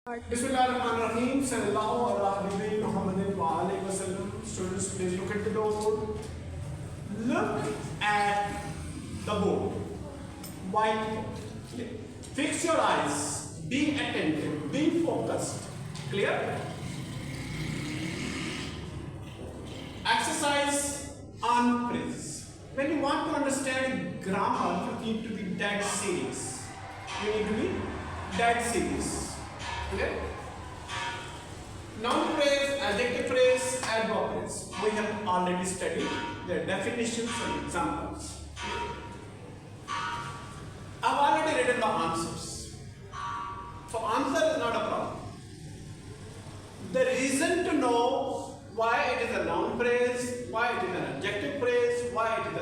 Bismillahirrahmanirrahim. Sallallahu ala Habibi Muhammadin wa alayhi wa sallam. Students, please look at the board. Look at the board. Whiteboard. Clear. Fix your eyes. Be attentive. Be focused. Clear? Exercise unphrase. When you want to understand grammar, you need to be dead serious. You need to be dead serious. Okay? Noun phrase, adjective phrase, adverb phrase. We have already studied their definitions and examples. I've already written the answers. So answer is not a problem. The reason to know why it is a noun phrase, why it is an adjective phrase, why it is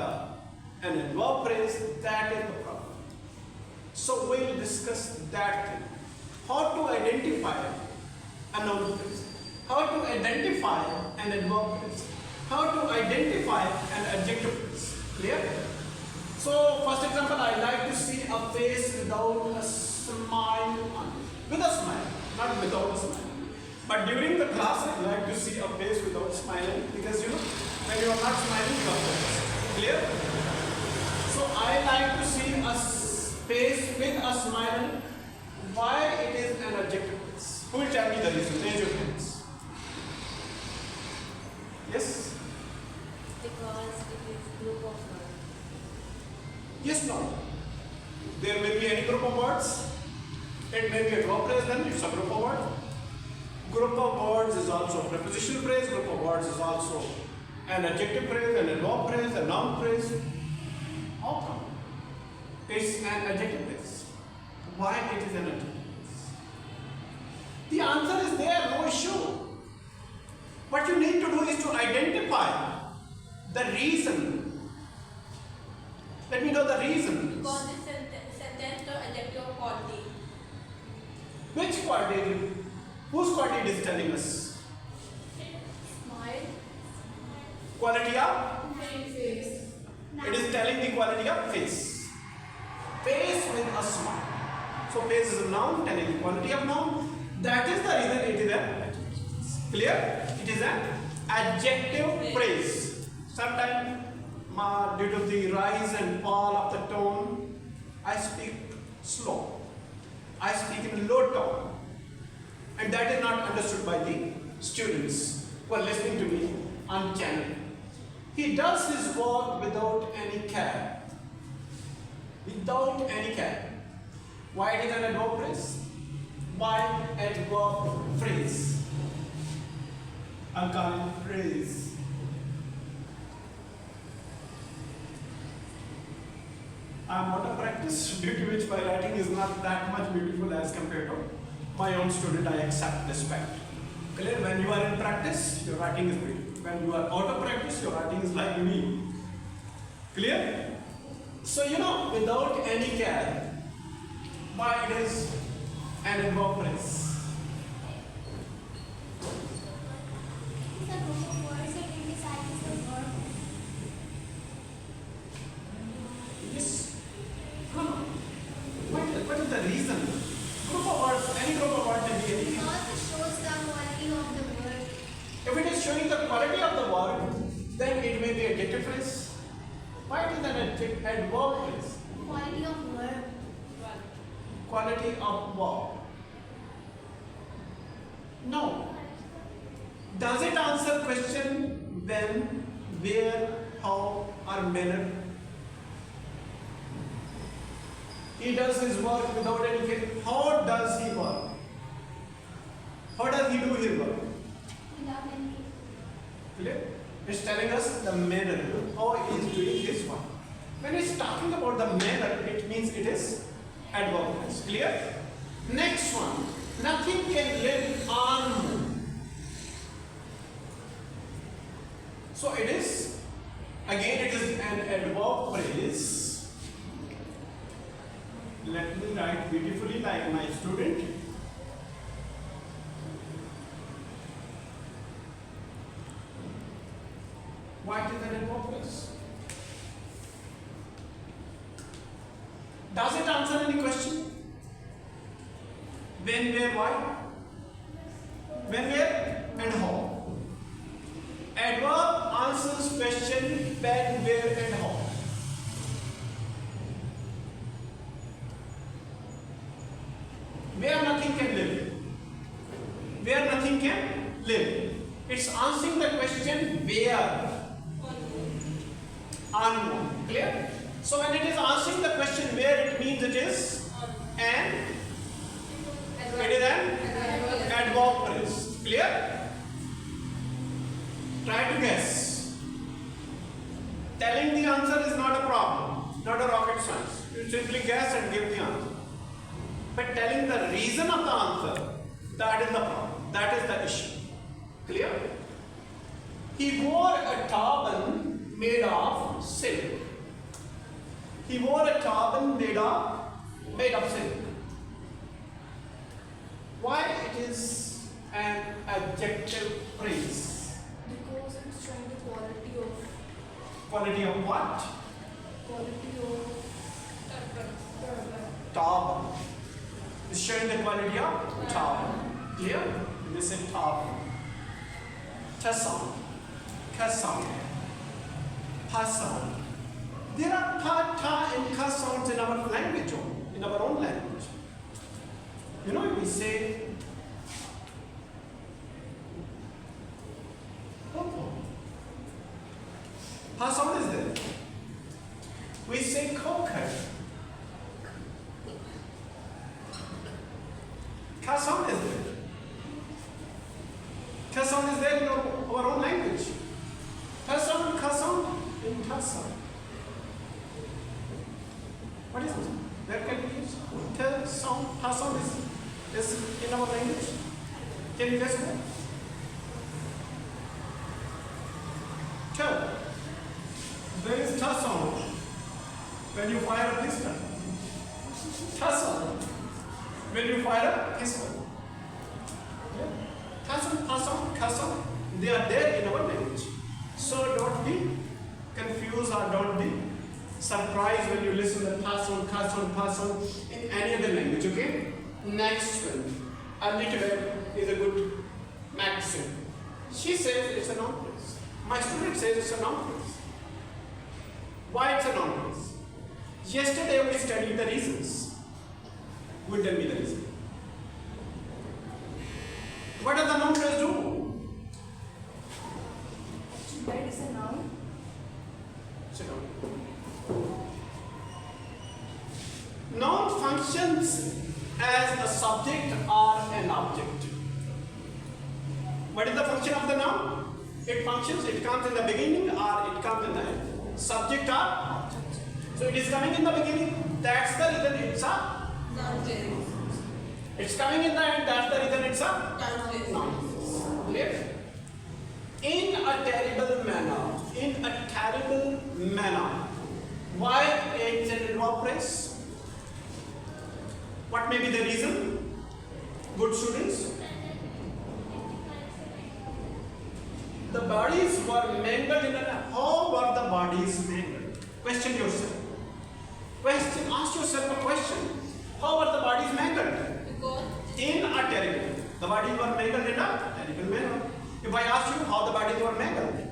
an adverb phrase, that is the problem. So we'll discuss that thing. How to identify a noun phrase, how to identify an adverb phrase, how to identify an adjective phrase. Clear? So, first example, I like to see a face without a smile on it. With a smile, not without a smile. But during the class, I like to see a face without smiling because when you are not smiling, you are focused. Clear? So, I like to see a face with a smile. Why it is an adjective phrase? Who will tell me the reason? Raise your hands. Yes? Because it is group of words. Yes, no. There may be any group of words. It may be a verb phrase, then it's a group of words. Group of words is also a prepositional phrase. Group of words is also an adjective phrase, an adverb phrase, a noun phrase. How come? It's an adjective phrase. Why it is an adjective phrase? The answer is there, no issue. What you need to do is to identify the reason. Let me know the reason. Because it's sentence or adjective or quality. Which quality? Whose quality it is telling us? Smile. Quality of? Face. It is telling the quality of face. Face with a smile. So face is a noun telling the quality of noun. That is the reason it is an adjective. Clear? It is an adjective phrase. Sometimes due to the rise and fall of the tone, I speak slow. I speak in low tone. And that is not understood by the students who are listening to me on channel. He does his work without any care. Without any care. Why it is an adverb phrase? Why adverb phrase? I'm calling phrase. I'm out of practice, due to which my writing is not that much beautiful as compared to my own student. I accept this fact. Clear? When you are in practice, your writing is beautiful. When you are out of practice, your writing is like me. Clear? So without any care, why it is an adverb phrase? It's a group of words that emphasizes the verb. Yes. No. What is the reason? Group of words, any group of words can be anything. Because it shows the quality of the word. If it is showing the quality of the word, then it may be an adjective phrase. Why it is an adverb phrase? Quality of verb. Quality of verb. No. Does it answer question when, where, how, or manner? He does his work without any care. How does he work? How does he do his work? Without any. Clear? It's telling us the manner, how he is doing his work. When it's talking about the manner, it means it is adverb phrase. Clear? Next one. Nothing can live on. So it is, again it is an adverb phrase. Let me write beautifully like my student. Why it is an adverb phrase? Does it answer any question? When, where, why? When, where, and how. Adverb answers question when, where, and how. Where nothing can live. Where nothing can live. It's answering the question where. Unknown. Clear? So when it is answering the question where, it means it is an adverb phrase. Clear? Try to guess. Telling the answer is not a problem, not a rocket science. You simply guess and give the answer. But telling the reason of the answer, that is the problem. That is the issue. Clear? He wore a turban made of silk. He wore a turban made of silk. Why it is an adjective phrase? Because it's showing the quality of what? quality of Turban. It's showing the quality of turban. Clear? This is turban. Tasam, kasam, pasam. There are ta and ka sounds in our language, in our own language. You know, we say pa sound is there. We say coconut. Ka sound is there. Ka sound is there in our own language. Ta sound, ka sound, and ta sound. What is it? Where can we use? Ta sound, ta sound is in our language. Can you guess what? Ta. There is ta sound when you fire a pistol. Ta sound when you fire a pistol. Ta sound, ta sound, ka sound, they are there in our language. So don't be confused or don't be surprised when you listen to ta sound, ka sound, pa sound in any other language, okay? Next one. A little bit is a good maxim. She says it's a noun phrase. My student says it's a noun phrase. Why it's a noun phrase? Yesterday we studied the reasons. Will tell me the reason. What does the noun phrase do? that is a noun. Sit down. Noun functions as a subject or an object. What is the function of the noun? It functions, it comes in the beginning or it comes in the end. Subject or object. So it is coming in the beginning, that's the reason it's a Noun. it's coming in the end, that's the reason it's a noun. Clear? In a terrible manner. In a terrible manner. Why it's an adverb phrase? What may be the reason? Good students? The bodies were mangled in a. How were the bodies mangled? Question yourself. Ask yourself a question. How were the bodies mangled? Because In a terrible. The bodies were mangled in a terrible manner. If I ask you how the bodies were mangled,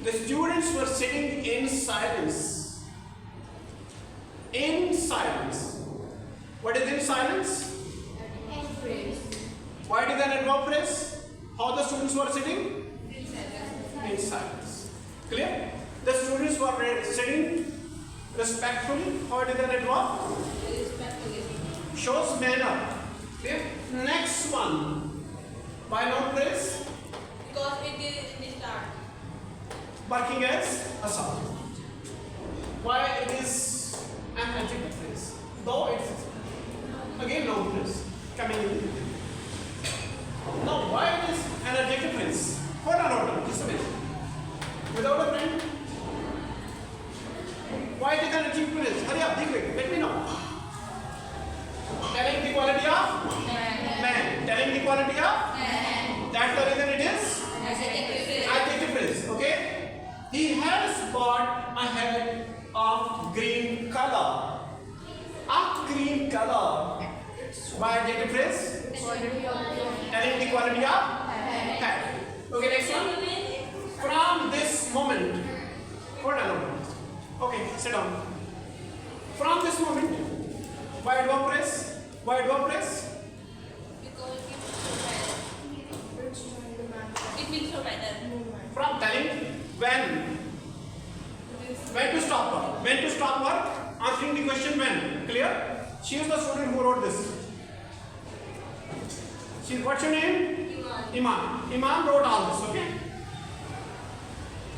the students were sitting in silence. In silence. What is in silence? And phrase. Why did an adverb phrase? How the students were sitting? In silence. Clear? The students were sitting respectfully. How did an adverb? Shows manner. Clear? Next one. Why not phrase? because it is in the start. Working as a subject. Why it is an adjective phrase? Though it's again noun phrase coming in. Now why it is an adjective phrase? Hold on, just a minute. Without a friend? Why it is an adjective phrase? Hurry up, be quick, let me know. Telling the quality of man. Telling the quality of that's the reason it is adjective phrase. Okay? He has got a head of green color. A green color By adjective phrase? Telling the quality of head. Okay, next one. From this moment. Hold on. Okay, sit down. From this moment. Why verb phrase? Why verb phrase? Because it will show better. From telling when. When to stop work. When to stop work? Answering the question when. Clear? She is the student who wrote this. What's your name? Iman. Iman wrote all this, okay?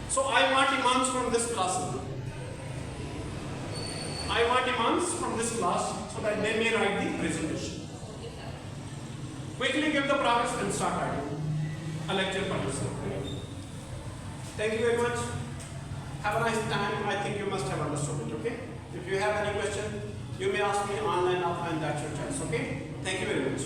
So I want imams from this class. I want imams from this class so that they may write the presentation. Quickly give the progress and start writing a lecture for yourself. Thank you very much. Have a nice time. I think you must have understood it, okay? If you have any question, you may ask me online, offline, that's your choice, okay? Thank you very much.